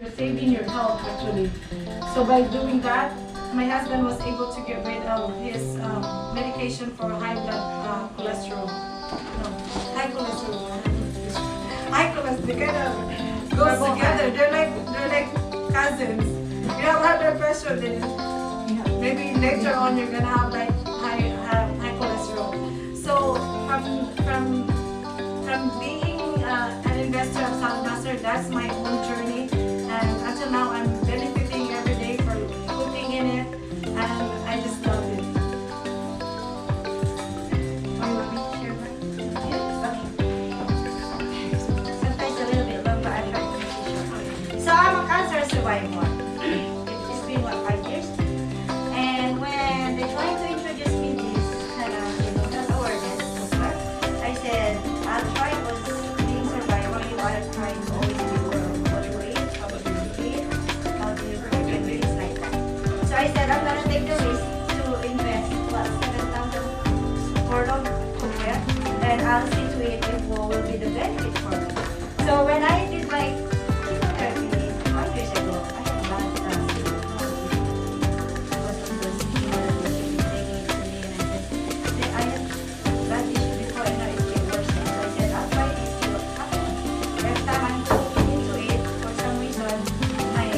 You're saving your health actually. So by doing that, my husband was able to get rid of his medication for high blood cholesterol. No, high cholesterol. High cholesterol. They kind of goes together. They're like cousins. You have high blood pressure, then maybe later on you're gonna have like high cholesterol. So from being an investor of Salmaster, that's my own journey, and until now I'm benefiting every day for putting in it, and I just love it. Oh, you want me to share that? Yeah. Okay. Sometimes a little bit long, but I try to make it short. So I'm a cancer survivor. It's been what, 5 years? And when they tried to introduce me this kind of, health awareness booklet, I said, I'll try was being survivor. You are trying to always be body weight, how do you eat, how do you cook, and things like that. So I said, I'm gonna take the risk to invest what, 7,000 for the booklet, and I'll see to it if what will be the benefit for me. So when I did my chemotherapy 5 years ago, I had blood cancer. I had blood issue before, and now it's getting worse. So I said, I'll try this, see what happens. Every time I'm looking into it, for some reason, my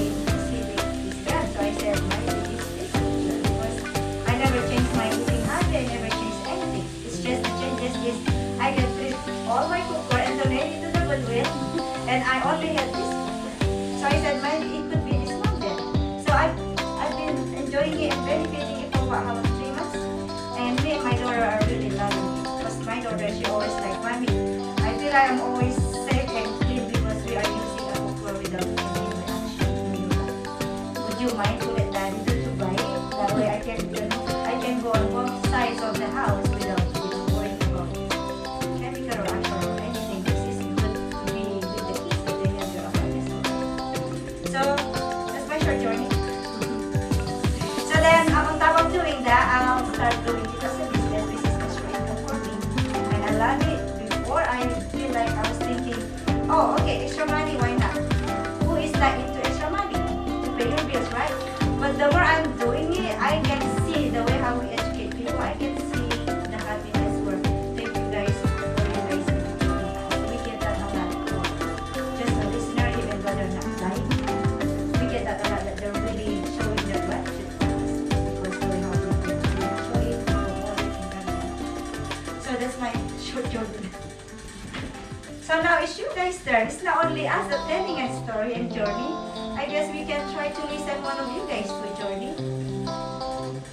CBIC is bad. So I said, maybe it's this. Because I never changed my eating habit, I never changed anything. It's just the changes is I can treat all my cookware and donate it to the goodwill, and I only had this cookware. So I said, maybe it could be this one then. So I've been enjoying it and benefiting it for about 3 months. And me and my daughter are really loving it. Because my daughter, she always like, Mommy, I feel like I'm always safe and clean because we are using a cookware without any reaction. Would you mind to let Daddy to buy it? That way I can go on both sides of the house without worrying about chemical reaction or anything. This is good to be with the kids that they have their awareness of. So that's my short journey. So then, on top of doing that, I'll start doing it as a business. This is extra income for me. And I love it. Before, I feel like I was thinking, oh, okay, extra money, why not? Who is not into extra money? To pay your bills, right? But the more I'm doing it, I can see the way how we educate people. I can see the happiness where thank you guys for you guys educating us. We get that a lot more. Just a listener, even though they're not lying. We get that a lot that they're really showing their gratitude for us because we how we can show it, promote it, and everything. So that's my short journey. So now it's you guys' turn. It's not only us that telling a story and journey. I guess we can try to listen one of you guys to a journey.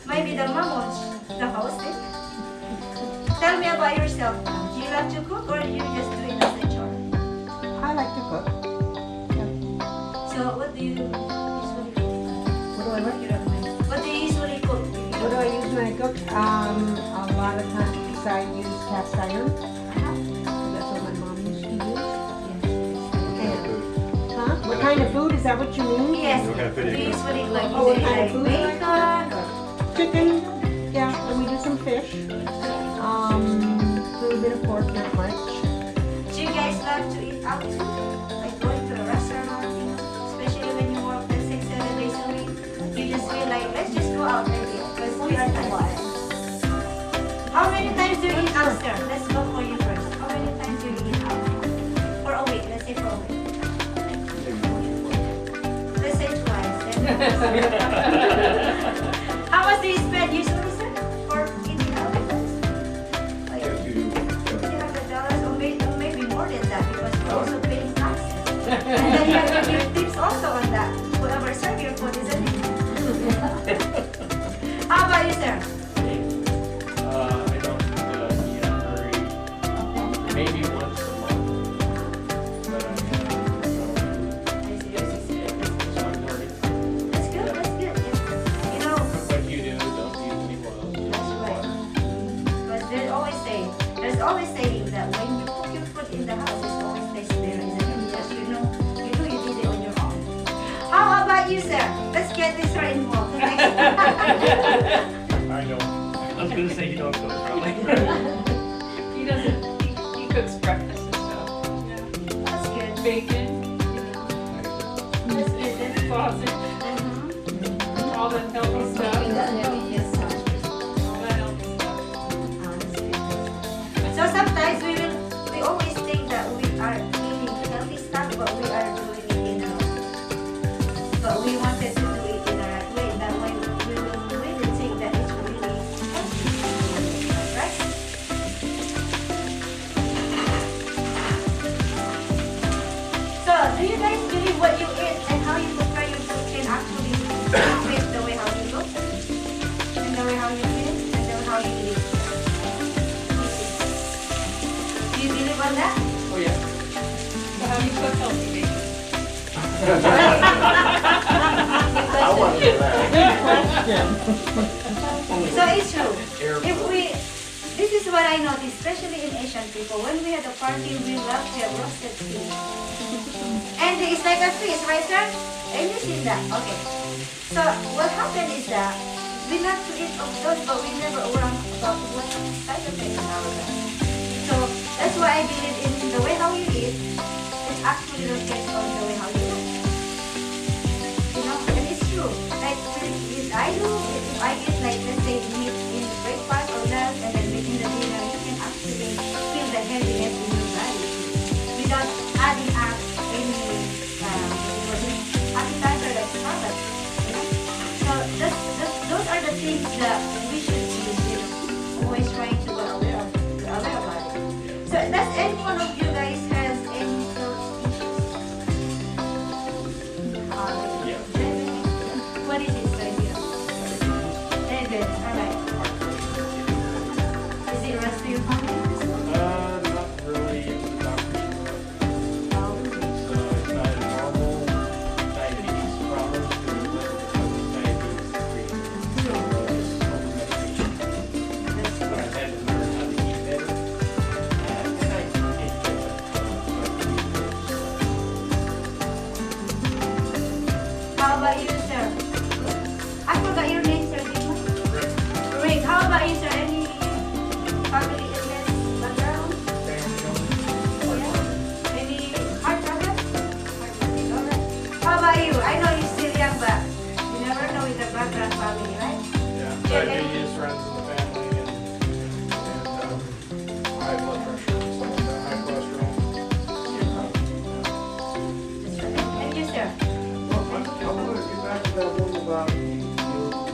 Maybe the mom of the host. Tell me about yourself. Do you love to cook or do you just do it as a chore? I like to cook. So what do you usually cook? What do I like? You don't mind. What do you usually cook? What do I use when I cook? A lot of times I use cast iron. That's what my mom used to use. Huh? What kind of food? Is that what you mean? Yes. What kind of food Do do you you cook? usually like, Oh, what is it kind of like food? bacon or Chicken. Yeah, and we do some fish. A little bit of pork, not much. do you guys love to eat out too? Like going to a restaurant, especially when you work the 6-7 days a week. You just feel like, let's just go out and eat because we are tired. How many times do you eat out, sir? Let's go for you first. How many times do you eat out? For a week, let's say for a week. Let's say twice. How much do you spend usually, sir, for eating out with us? Like $300 or maybe more than that because we're also paying taxes. And then you have to give tips also on that. Whoever serve your food, isn't it? How about you, sir? I don't eat out very, maybe once a month, but I so I'm learning. That's good, that's good. Yes. You know, Cook like you do, don't use any oil. that's right. But there's always saying that when you cook your food in the house, it's always tastes better, isn't it? Because you know you did it on your own. How about you, sir? Let's get this right involved. The next I don't. I was gonna say you don't cook, probably. He doesn't. He cooks breakfast and stuff. Yeah. That's good. Bacon. You know. That's good. sausage, Mhm. all that healthy stuff. All that healthy stuff. All that healthy stuff. Oh, that's good. So sometimes we always think that we are eating healthy stuff, but we are doing it but we wanted to do it in the right way. That way we will really think that it's really healthy, right? So do you guys believe what you eat and how you prepare your food can actually affect the way how you look, and the way how you feel, and the way how you live? Do you believe on that? Oh, yeah. So how do you cook healthy bacon? I want to do that. So it's true. If this is what I noticed, especially in Asian people, when we had a party, we love to have roasted fish. And it's like a fish, right, sir? And you see that? Okay. So what happened is that we love to eat of those, but we never worry about what side effects in our body. So that's why I believe in the way how you eat, it actually reflects on the way how you look. You know, and it's true. Like if I eat like let's say meat in breakfast or lunch and then meat in the dinner, you can actually feel the heaviness in your body without adding up any appetizer like salad. You know? So those are the things that we should be always trying to be aware about it. So does any one of you guys has any health issues? Yeah. What is it right here? Diabetes, alright. Is it rest to your family? Not really. It's the doctor's So it's not a normal diabetes problem. It's diabetes free. So it's over medication. But I've had to learn how to eat better. And I eat better. How about you, sir? I forgot your name, sir. Rick. How about you, sir? Any family illness background? Yeah. Any heart problem? Alright. How about you? I know you're still young, but you never know with the background family, right? Yeah, diabetes runs in the family and high blood pressure, some of that high cholesterol. That's right. And you, sir? I want to get back to that one about you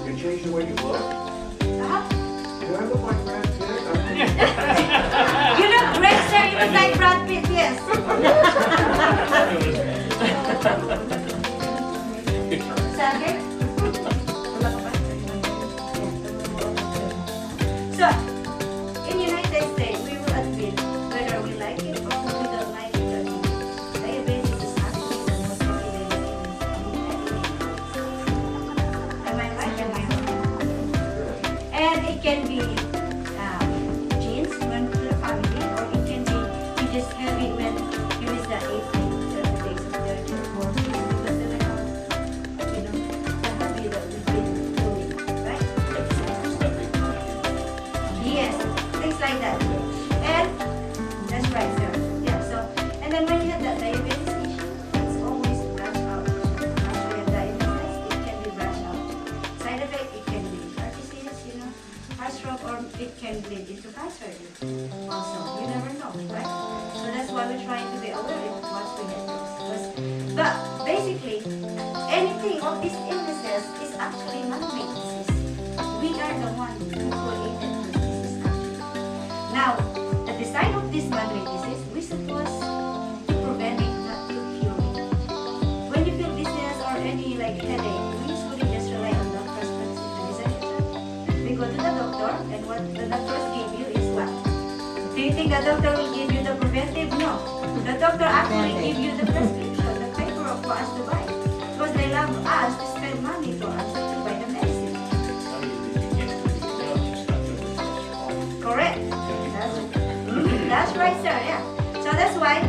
can change the way you look. Uh-huh. Do I look like Brad Pitt? You look great, sir. You look like Brad Pitt, yes. Good try. Second. So, in United States, we will admit whether we like it or we don't like it. Diabetes is actually the most evident in am I right? Am I wrong? And it can be genes when to the family, or it can be you just have it when you is the 8 days of their work. Because they have, the habit that we've been doing, right? Yes, things like that. And that's right, sir. Yeah, so and then when you have that diabetes issue, it's always brushed out. After you have diabetes, it can be brushed out. Side effect, it can be heart disease, heart stroke, or it can bleed into cancer. Also, you never know, right? So that's why we're trying to be aware of once we get those. But basically, anything of these illnesses is actually man-made disease. We are the one who created this disease actually. Now, the design of this man-made disease, we're supposed to prevent it, not to cure it. When you feel dizziness or any headache, we usually just rely on doctor's prescription, isn't it? We go to the doctor, and what the doctors give you is what? Do you think the doctor will give you the preventive? No. The doctor actually give you the prescription, the paperwork for us to buy. Because they love us to spend money for us to buy the medicine. Correct. That's right, sir. Yeah. So that's why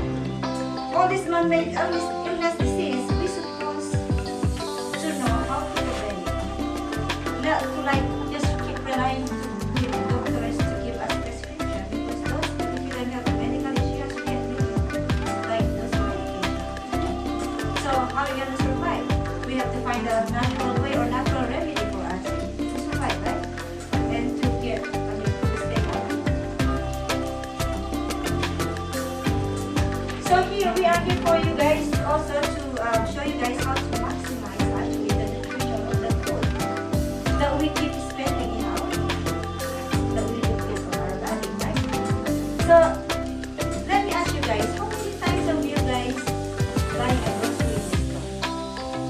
all this man-made illness disease, we supposed to know how to prevent it. Not to just keep relying to give doctors to give us prescription, because those if you don't have medical issues, you can't really those medications. So how are you gonna survive? So here we are here for you guys also to show you guys how to maximize actually the nutrition of the food that we keep spending in our that we do this on our body, right? So let me ask you guys, how many times have you guys buy a grocery in the store?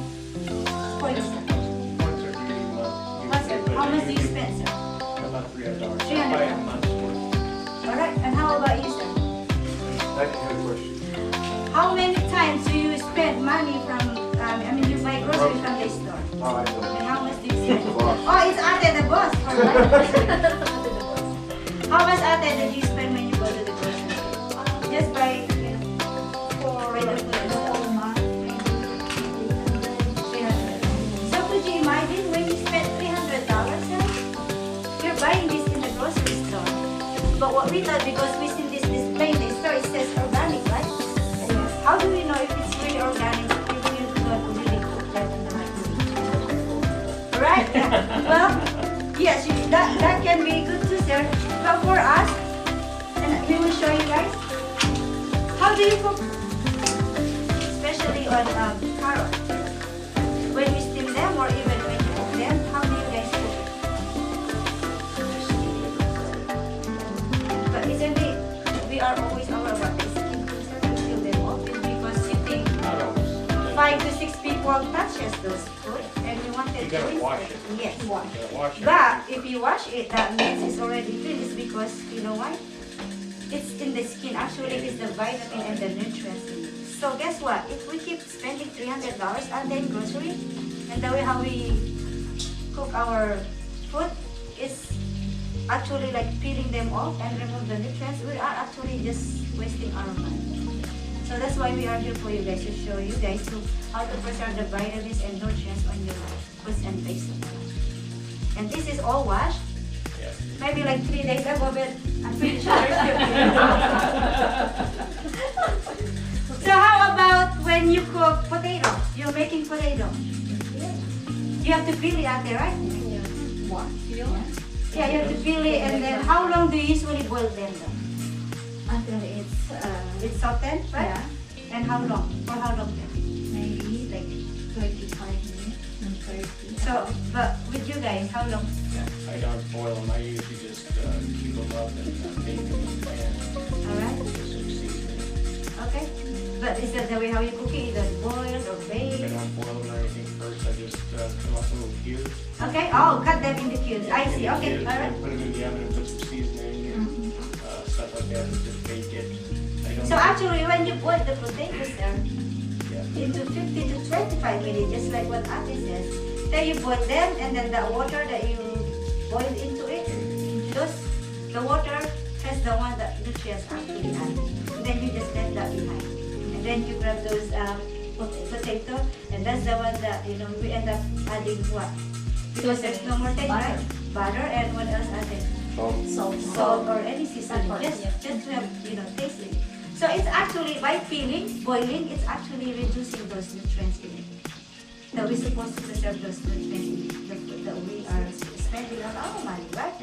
For yourself. Once every month. What's it? How much do you spend, sir? About $300. $300. Buy a month's worth. Alright, and how about you, sir? I can have a question. How many times do you spend money from, you buy groceries from the store? Oh, I know. And how much do you spend? Boss. Oh, it's Ate the boss. Alright. How much Ate did you spend when you go to the grocery store? Just by, for regular food. 300. So could you imagine when you spend $300, sir? You're buying this in the grocery store. But what we thought, because we see this display in the store, it says organic, right? How do we know if it's really organic if you don't really cook that in the microwave? Right? Yeah. Well, yes, that can be good too, sir. But for us, and we will show you guys, how do you cook? Especially on carrots. When you steam them or even when you cook them, how do you guys cook it? But isn't it, we are always aware about this skin cancer, we peel them off, it's because sitting Not always. 5 to 6 people touches those food and we wanted You gotta to wash rinse it. Yes. You gotta wash it. But if you wash it, that means it's already finished because you know why? It's in the skin. Actually, it's the vitamin and the nutrients in it. So guess what? If we keep spending $300 on the grocery, and the way how we cook our food is actually like peeling them off and remove the nutrients, we are actually just wasting our money. So that's why we are here for you guys, to show you guys how to preserve the vitamins and nutrients on your foods and vegetables. And this is all washed. Yeah. Maybe like 3 days ago, but I'm pretty sure there's still So how about when you cook potatoes? You're making potato. You have to peel it out there, right? What? Feel? Yeah, you have to peel it, and then how long do you usually boil them though? Until It's softened, right? yeah, And how long? For how long then? maybe like 25 minutes and 30. So, but with you guys, how long? I don't boil them. I usually just keep them up and bake them in the pan Alright, with some seasoning. okay. But is that the way how you cook it? Either boiled or I baked? don't boil them or anything first. I just cut off little cubes. Okay, oh, cut them into cubes. I see, okay, alright. Put them in the oven and put some seasoning and stuff like that and just bake it. I don't So actually, when you boil the potatoes there, yeah. into 50 to 25 minutes, just like what Ate says, then you boil them, and then the water that you boil into it, the water has the one that nutrients actually add. Then you just let that behind. And then you grab those potato, and that's the one that, we end up adding what? Because there's no more taste, right? Butter, and what else added? Salt or any seasoning, just to have, taste in it. So it's actually, by boiling, it's actually reducing those nutrients in it. That we're supposed to preserve those nutrients in the food that we are spending on our money, right?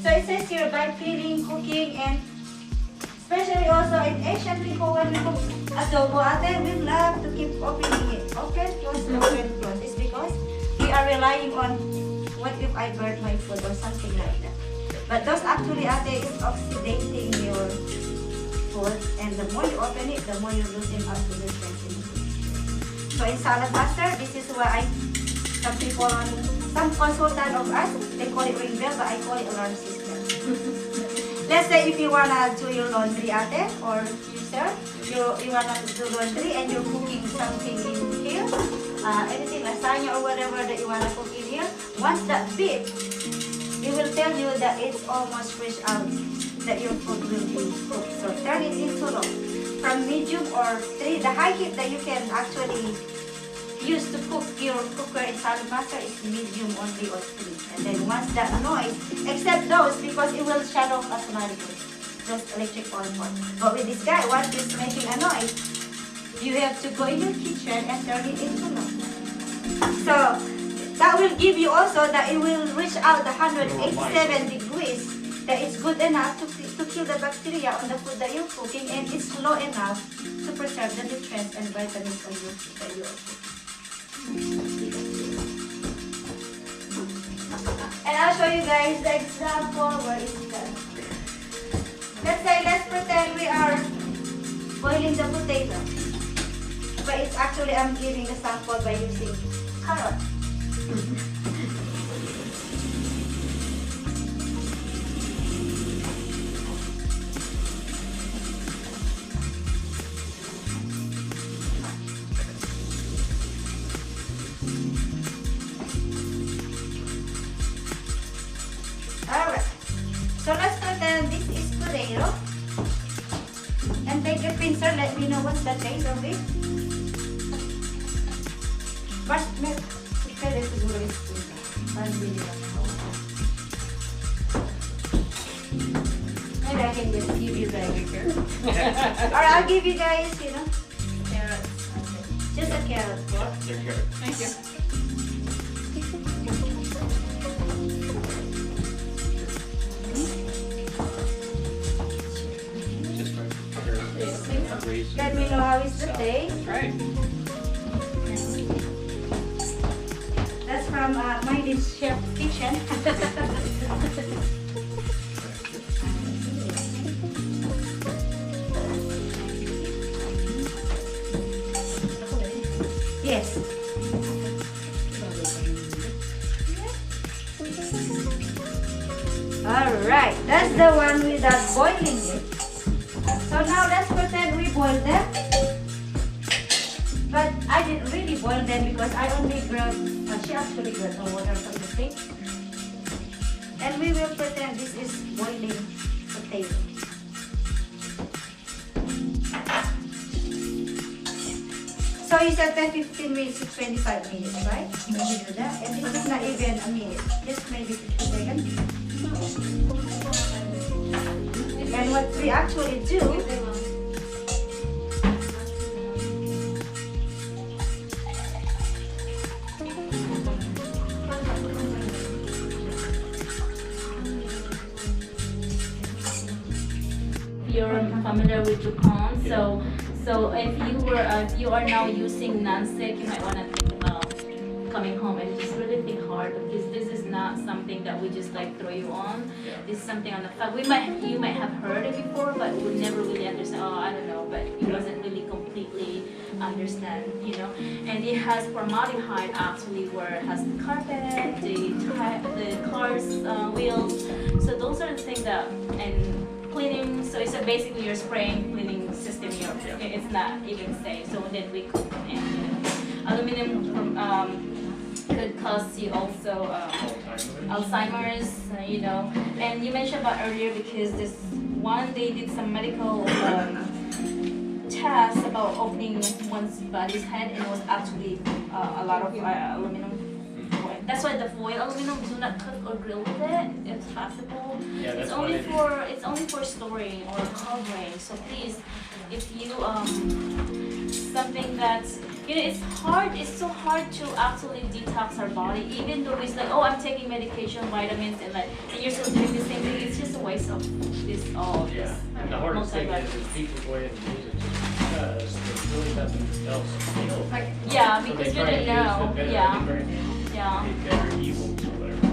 So it says here, by peeling, cooking, and especially also in Asian people, when we cook adobo, we love to keep opening it. Open, close, open, close. It's because we are relying on what if I burn my food or something like that. But those actually is oxidating your food, and the more you open it, the more you're losing out the nutrients in the food. So in salad master, this is why some consultant of us, they call it ring bell, but I call it alarm system. Let's say if you wanna do your laundry or you sir, you wanna do laundry and you're cooking something in here, anything lasagna or whatever that you wanna cook in here, once that beep, it will tell you that it's almost fresh out, that your food will be cooked. So turn it into low. From medium or 3, the high heat that you can actually use to cook your cooker in salad master is medium only or 3. And then once that noise, except those because it will shut off automatically, those electric oil pot. But with this guy, once it's making a noise, you have to go in your kitchen and turn it into low. So that will give you also that it will reach out the 187 degrees, that it's good enough to kill the bacteria on the food that you're cooking, and it's low enough to preserve the nutrients and vitamins on your food that you are taking. And I'll show you guys the example where it's done. Let's pretend we are boiling the potato. But it's actually, I'm giving the sample by using carrot. Alright, so let's pretend this is potato. And take a pincer, let me know what's the taste of it. Mas, pwede siguro is maybe I can just give you guys. Or I'll give you guys, you know, carrots. Just a carrot. They're carrots. Thank you. Just right. Carrots. Raisins. Let me know how is the taste. Right. That's from my dish chef kitchen. Yes. Alright, that's the one without boiling it. So now let's pretend we boil them. But I didn't really boil them because I only grabbed, she actually grabbed the water from the sink. And we will pretend this is boiling potato. So you said 15 minutes to 25 minutes, right? When you do that. And this is not even a minute, just maybe 50 seconds. And what we actually do, you're familiar with Japan, so if you are now using non-stick, you might want to think about coming home and just really think hard, because this is not something that we just like throw you on. This is something on the fact you might have heard it before, but would never really understand. Oh, I don't know, but it wasn't really completely understand, you know. And it has formaldehyde actually, where it has the carpet, the car's wheels. So those are the things that, and cleaning, so it's basically your spraying cleaning system. It's not even safe. So then we cook them in. Aluminum could cause you also Alzheimer's, you know. And you mentioned about earlier, because this one they did some medical tests about opening one's body's head, and it was actually a lot of aluminum. That's why the foil aluminum, do not cook or grill with it if possible. Yeah, that's It's only for storing or covering. So please, if you something that's, you know, it's so hard to actually detox our body, even though it's like, oh, I'm taking medication, vitamins, and and you're still doing the same thing. It's just a waste of this all. Yeah, and the hardest thing is people go ahead and use it just because there's really nothing else to feel. Yeah, So because they we try to didn't know. use the better, Yeah. the better evils or whatever.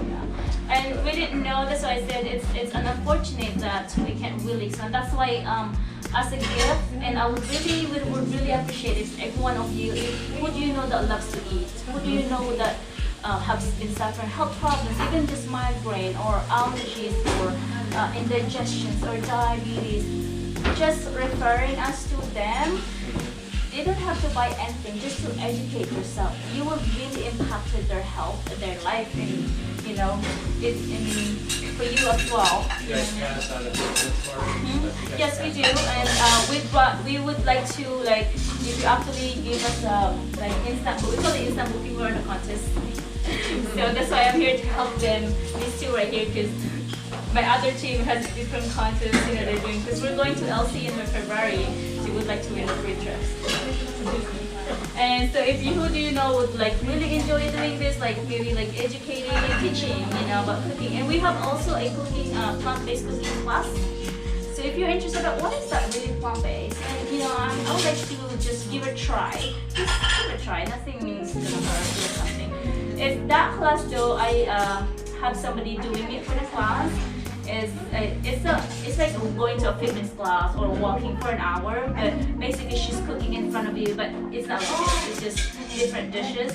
And we didn't know. That's why I said it's unfortunate that we can't really. So that's why as a gift, and I would really appreciate if every one of you, who do you know that loves to eat? Who do you know that have been suffering health problems, even just migraine or allergies or indigestions or diabetes? Just referring us to them. You don't have to buy anything, just to educate yourself. You will really impact their health, their life, and you know, for you as well. You guys pass out a business card? Yes, we do, and we would like to, like, if you actually give us instant, we call it instant booking. We're in a contest, so that's why I'm here to help them. These two right here, because my other team has different contests, you know, they're doing, because we're going to LC in February. So we would like to win a free trip. And so if you, who do you know would like really enjoy doing this, like maybe like educating and teaching, you know, about cooking. And we have also a cooking, plant-based cooking class. So if you're interested about what is that really plant-based, and you know, I would like to just give it a try. Just give it a try. Nothing means gonna hurt or something. If that class though, I have somebody doing it for the class. It's like going to a fitness class or walking for an hour, but basically she's cooking in front of you, but it's not like this, it's just different dishes.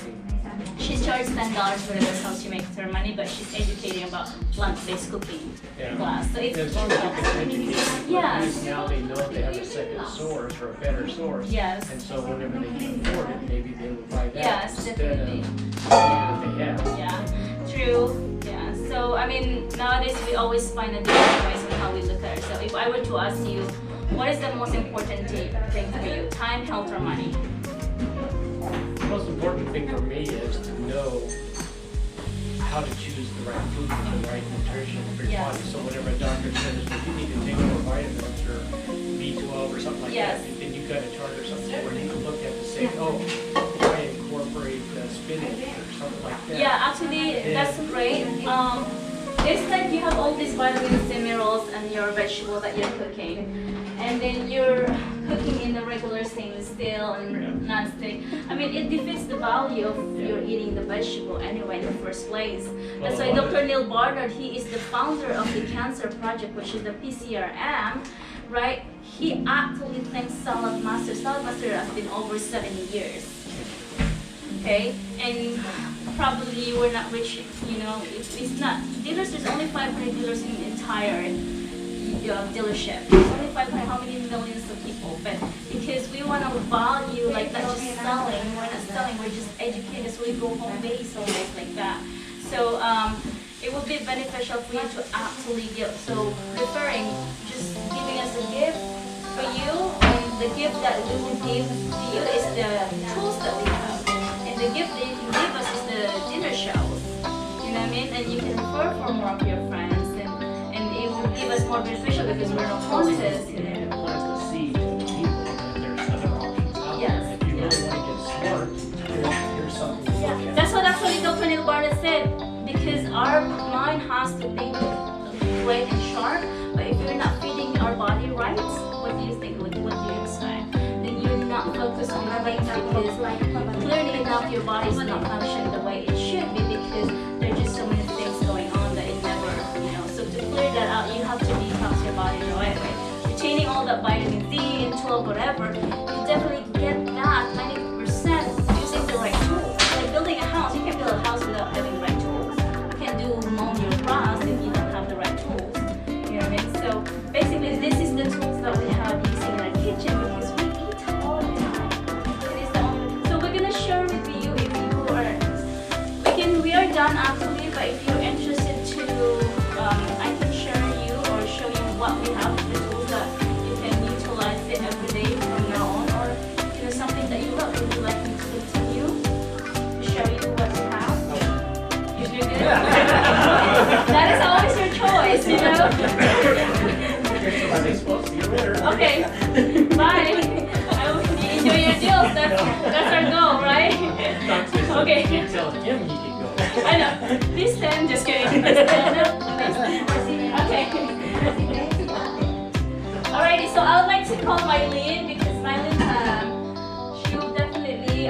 She charges $10 for this, how she makes her money, but she's educating about plant-based cooking class. So it's As long as you can educate them, Yes. at least now they know they have a second source or a better source. Yes. And so whenever they can afford it, maybe they will buy that Yes, instead definitely. of what they have. Yeah, true. Yeah. So I mean, nowadays we always find a different ways on how we look at it. So if I were to ask you, what is the most important thing for you? Time, health, or money? The most important thing for me is to know how to choose the right food and the right nutrition for your Yes. body. So whenever a doctor says, well, you need to take more vitamins or B12 or something like Yes. that, then you've got a chart or something where you can look at to say, oh, try and incorporate spinach or something like that. Yeah, actually, that's great. It's like you have all these vitamins and minerals and your vegetable that you're cooking, and then you're cooking in the regular stainless steel and non-stick. I mean, it defeats the value of your eating the vegetable anyway in the first place. That's why Dr. Neil Barnard, he is the founder of the Cancer Project, which is the PCRM, right? He actually thanks Salad Master. Salad Master has been over 70 years. Okay, and probably you were not rich, you know, it's not, dealers, there's only 500 dealers in the entire dealership. There's only 500, how many millions of people, but because we want to value, like not just selling, we're not selling, we're just educated, so we go home base always like that. So it would be beneficial for you to actually give, so preferring just giving us a gift for you, and the gift that we will give to you is the tools that we have. The gift that you can give us is the dinner shows, you know what I mean? And you can refer for more of your friends, and it will give us more beneficial because we're not contest. And plant the seed to the people that there's other options out Yes, there. If you yes. really want to get smart, here's something to look Yeah, at. that's what actually Dr. Neil Barnett said, because our mind has to be great and sharp, but if you're not feeding our body right, what do you think? What do you expect? Then you're not focused on the things, because clearly enough your body's not functioning the way it should be, because there's just so many things going on that it never, you know. So to clear that out, you have to detox your body the right way. Retaining all that vitamin D and 12 whatever, you definitely get that 90% using the right tools. Like building a house, you can't build a house without having the right tools. You can't do mow your grass if you don't have the right tools. You know what I mean? So basically this is the tools that we have using in our kitchen, because we eat all the time. It is the only, so we're gonna share with you if you are, we are done actually, but if you're interested to, I can share you or show you what we have, the tools that you can utilize it every day from your own, or you know, something that you love. Would you like me to continue to show you what we have? If you're good? That is always your choice, you know? Somebody's supposed to get better. Okay, bye. I hope you enjoy your deals. That's our goal, right? Okay. You tell him he can go. I know. Please stand. Just kidding. Please stand up. Okay. Alrighty. So I would like to call Mylene, because Mylene, she will definitely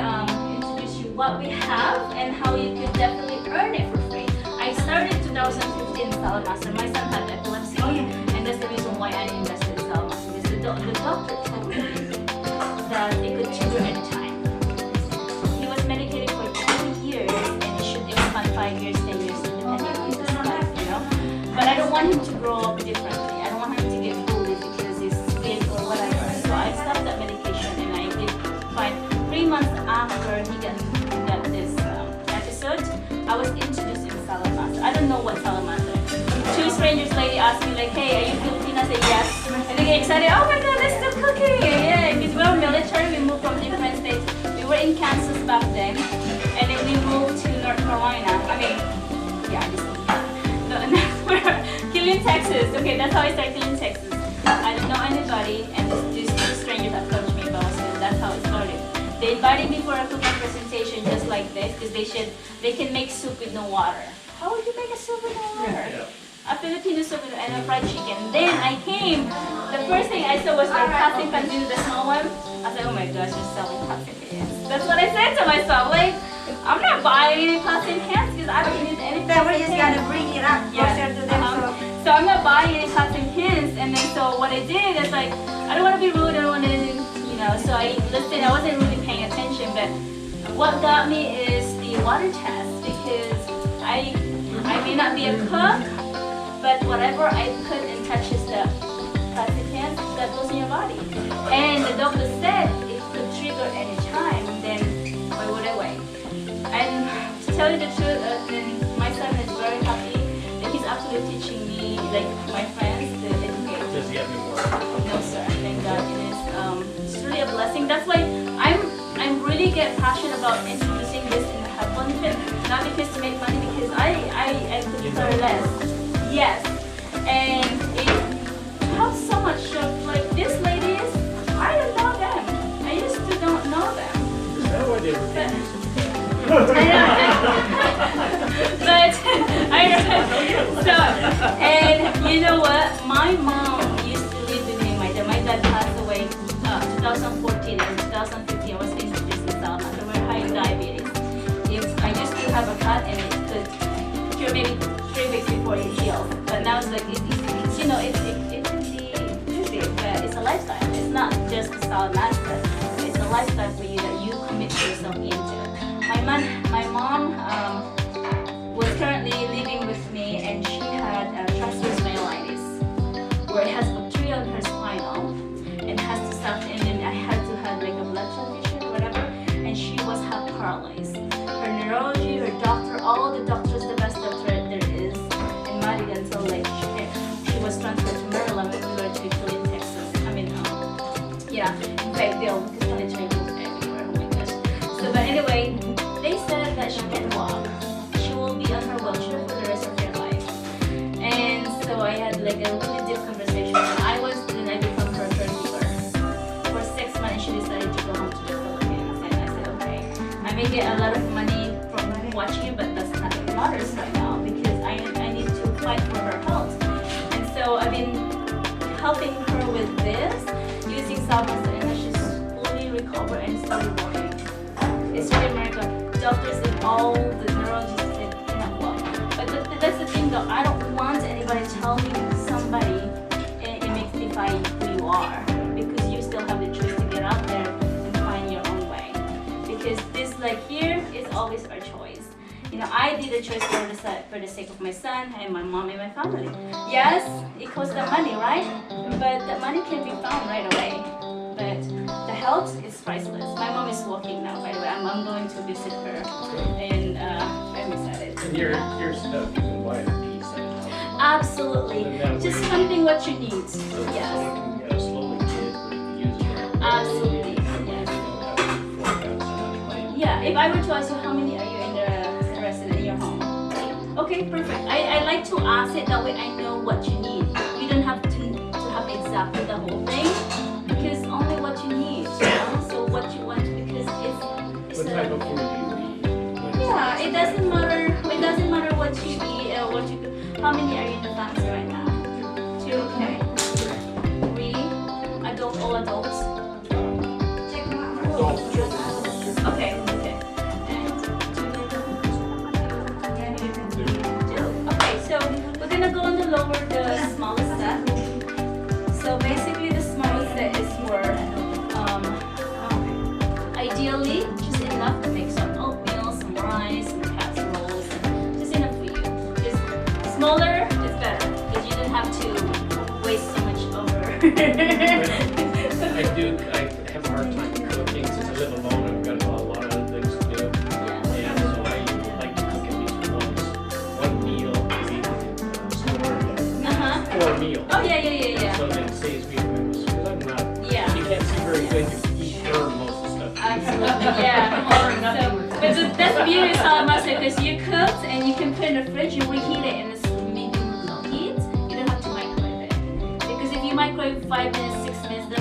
introduce you what we have and how you could definitely earn it for free. I started 2015 in Salad Master. My son had epilepsy, and that's the reason why I invested in Salad Master. Because the doctor told me that it could cure anytime. He was medicated for 20 years, and it should expand 5 years, 10 years, depending on his life, you know. But I don't want him to grow up differently. I don't want him to get bullied because he's big or whatever. So I stopped that medication, and I did fine. 3 months after he got this episode, I was introduced in Salad Master. I don't know what Salad Master is. 2 strangers lady asked me like, hey, are you Filipino? I said yes. And they get excited, oh my god, let's do cooking! Yeah, because we're military, we moved from different states. We were in Kansas back then, and then we moved to North Carolina. I mean, yeah, this is we're Killeen, Texas. Okay, that's how I started Killeen, Texas. I didn't know anybody, and these 2 strangers approached me about it. That's how it started. They invited me for a cooking presentation just like this, because they can make soup with no water. How would you make a soup with no water? Yeah. a Filipino soup and a fried chicken. Then I came, the first thing I saw was their plastic pans, the small one. I said, oh my gosh, you're selling plastic pans. That's what I said to myself, like, I'm not buying any plastic pans because I don't use any Then we're plastic just pans. gonna bring it up closer to them. So I'm not buying any plastic pans. And then so what I did is like, I don't want to be rude, I don't want to, you know, so I listened, I wasn't really paying attention, but what got me is the water test because I may not be a cook, but whatever I put and touches the plastic pans, that goes in your body. And the doctor said it could trigger any time, then why would I wait? And to tell you the truth, then my son is very happy that he's actually teaching me, like my friends, to educate. Does he have any more? No sir, thank God. It's really a blessing. That's why I'm really get passionate about introducing this in the health benefit, not because to make money, because I could care less. Yes, and it helps so much. Like these ladies, I don't know them. I used to don't know them. Is that why they were But- being used? So, and you know what? My mom used to live with me. My dad passed away 2014 and 2015. I was introduced to Salma. They were high diabetes. If I used to have a cut and it could cure maybe 3 weeks before it heals. But now it's like, it's you know, it can be easy, but it's a lifestyle. It's not just a salad master. It's a lifestyle for you that you commit yourself into. My mom was currently living with me, and she had transverse myelitis, where it has bacteria on her spinal, and has to stop. And then I had to have like a blood transfusion or whatever, and she was half paralyzed. Her neurology, her doctor, all the doctors, the best doctor there is in Madigan, until like she was transferred to Maryland when we were to Killeen, Texas. I mean, yeah, in fact, they'll military moves everywhere. Oh my gosh. So, but anyway, they said that she can walk. She will be on her wheelchair for the rest of her life. And so I had like a really deep conversation. Then I become her caregiver. For 6 months, she decided to go home to the Philippines. And I said, okay, I may get a lot of money from watching it, but that's not what matters right now because I need to fight for her health. And so I've been helping her with this, using Salvas, and she's fully recovered and still working. It's really a miracle. Doctors and all the neurologists said cannot walk. But that's the thing though, I don't want anybody telling somebody and mystify who you are, because you still have the choice to get out there and find your own way. Because this like here is always our choice. You know, I did a choice for the sake of my son and my mom and my family. Yes, it costs the money, right? But the money can be found right away. But the health is priceless. My mom is walking now, by the way. I'm going to visit her, and I'm excited. And your stuff, you can buy it at peace at a time. Absolutely. And that Just way- something what you need. So Yes. you can slowly get where you use it. Absolutely. And Yes. you don't have to fork out so much money. Yeah. If I were to ask you how many are you interested in your home? Okay, perfect. I like to ask it that way. I know what you need. You don't have to have exactly the whole thing, because only what you need. You know? So what you want, because it's What type of food do you eat? yeah. It doesn't matter. It doesn't matter what you eat or what you. How many are you in the family right now? 2. Okay. 3 adult, all adults. Check them out. Adult children. Okay. Okay. And 2. Okay. So we're gonna go on the lower, the smallest set. So basically, the smallest set is for ideally just enough to make some oatmeal, some rice, some casseroles, and just enough for you. Just smaller is better because you don't have to waste so much over. I have a hard time cooking since I live alone. I've got a lot of other things to do. Yeah. And so I like to cook at least one meal a week, store Uh-huh. for a meal. Oh yeah. So that saves me from it. Because I'm not, Yeah. you can't see very good. You eat herb most of the stuff. Absolutely, yeah. But that's the beauty of salad master, because you cooked and you can put in the fridge, you reheat it in this medium low heat. You don't have to microwave it. Because if you microwave 5 minutes, 6 minutes, the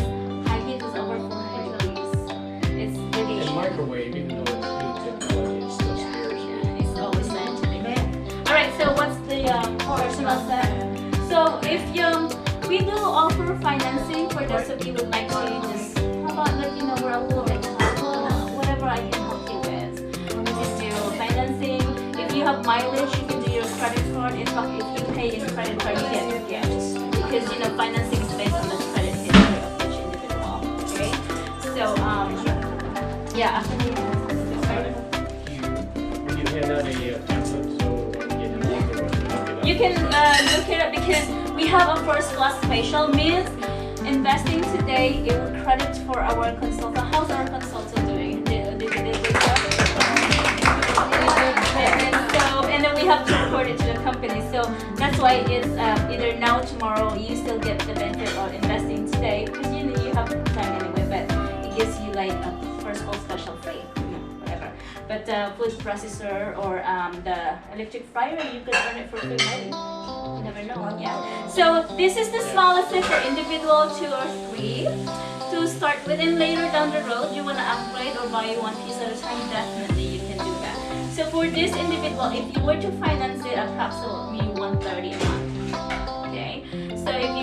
high heat is over 400 degrees. It's really And microwave, even though it's new technology, it still scares you. yeah, it's always scientific. Alright, so what's the personal set? if we do offer financing for those of you who would like to just, how about let you know we're a little bit whatever I can help you with. We can do financing. If you have mileage, you can do your credit card. In fact, if you pay in credit card, you get gifts because financing is based on the credit history of each individual. Okay, so yeah, after the Would you hand out a template so we can look it up? you can look it up because we have a first class facial means investing today. It will credit for our consultant. How's our consultant doing? Did they good job? And then we have to report it to the company. So that's why it's either now or tomorrow. You still get the benefit of investing today because you have time anyway. But it gives you like a first call special free, whatever. But food processor or the electric fryer, you could earn it for free maybe. You never know, yeah. So this is the smallest set for individual 2 or 3 to start with, and later down the road you want to upgrade or buy one piece at a time, definitely you can do that. So for this individual, if you were to finance it, approximately $130 a month. Okay. So if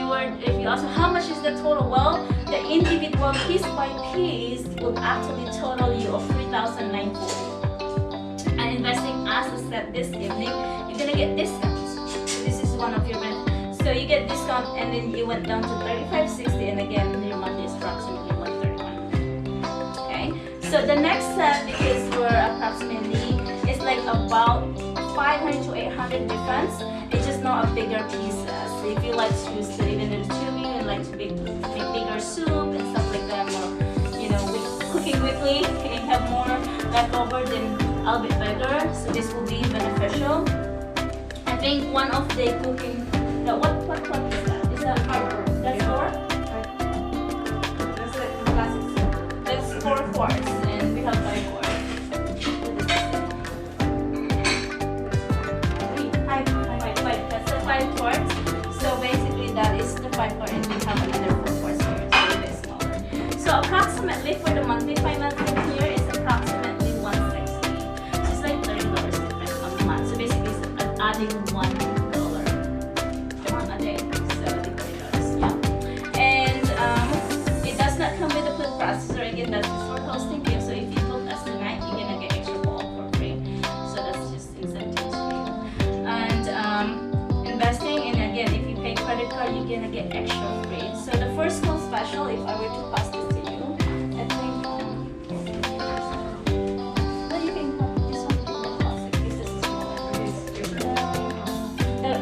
you ask how much is the total, well, the individual piece by piece will actually total you of $3,940. And investing as a set this evening, you're gonna get discounts. So this is one of your benefits. So you get discount, and then you went down to $35.60, and again your monthly is approximately $131. Okay. So the next set, because we're approximately, it's like about 500 to 800 difference. It's just not a bigger pieces. So if you like to even in the tubing and like to make bigger soup and stuff like that, or cooking quickly and have more leftover, then a little bit bigger. So this will be beneficial. I think one of the cooking. What is that? Is that fiber? That's 4? That's like the classic soup. That's 4 quarts, and we have 5 quarts. That's the 5 quarts. So basically that is the 5 quart, and we have another 4 quarts here, so a bit smaller. So approximately for the monthly financing here is approximately $160. So it's like $30 difference on the month. So basically it's adding $1 a day. So the $30, yeah. And it does not come with a food processor. Again, that's just for hosting gift. So if you book us tonight, you're gonna get extra bowl for free. So that's just incentive to you. And investing, and again, if you pay credit card, you're gonna get extra free. So the first call special, if I were to pass this to you, I think well, you can this one is the classic. This is smaller.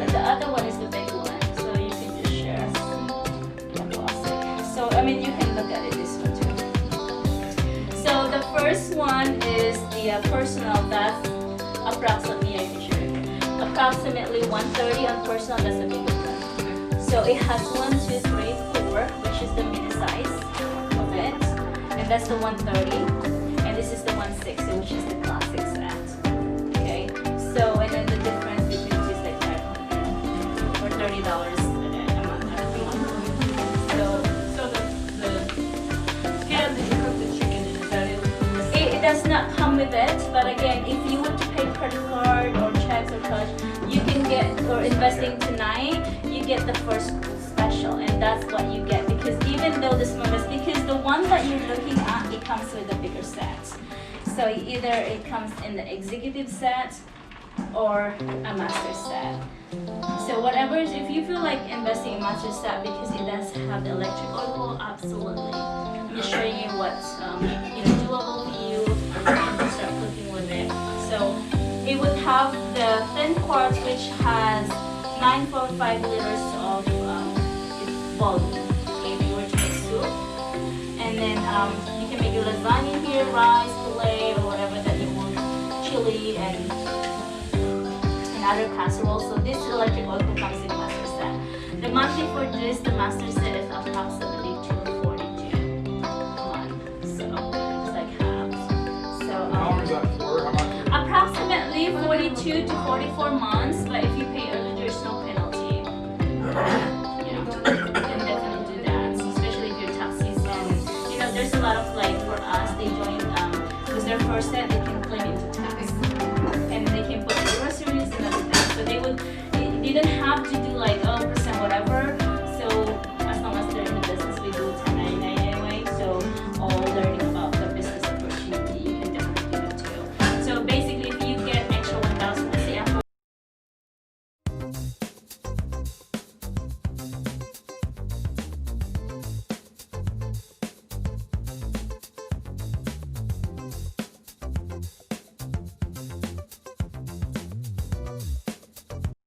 The other one is the big one, so you can just share the classic. So I mean, you can look at it this one too. So the first one is the personal. That's approximately, I can share it. Approximately $130 on personal. That's the bigger one. So it has 1, 2, 3, 4, which is the mini size of it, and that's the $130, and this is the $160, which is the classic set. Okay. So and then the difference between two is like $500 or $30 a month. So the can that you cook the chicken in, is that it? It does not come with it, but again, if you want to pay credit card or checks or cash, you can get, or investing tonight, you get the first special, and that's what you get, because even though the smallest, because the one that you're looking at, it comes with a bigger set. So either it comes in the executive set or a master set. So whatever, if you feel like investing in master set because it does have the electric oil, absolutely. I'm just showing you what's doable for you and start cooking with it. So it would have the thin quarts, which has 9.5 liters of volume. Okay, if you were to make soup, and then you can make your lasagna here, rice, filet, or whatever that you want, chili, and other casseroles. So this electric oil comes in master set. The monthly for this, the master set is approximately $242 a month. So it's like half. So How long is that for? How much? approximately 42 to 44 months. But if you pay early, there's no penalty. You can definitely do that, especially if you're tax season. There's a lot of for us, they join with their first set, they can claim into tax, and they can put groceries and everything. So they didn't have to do percent whatever,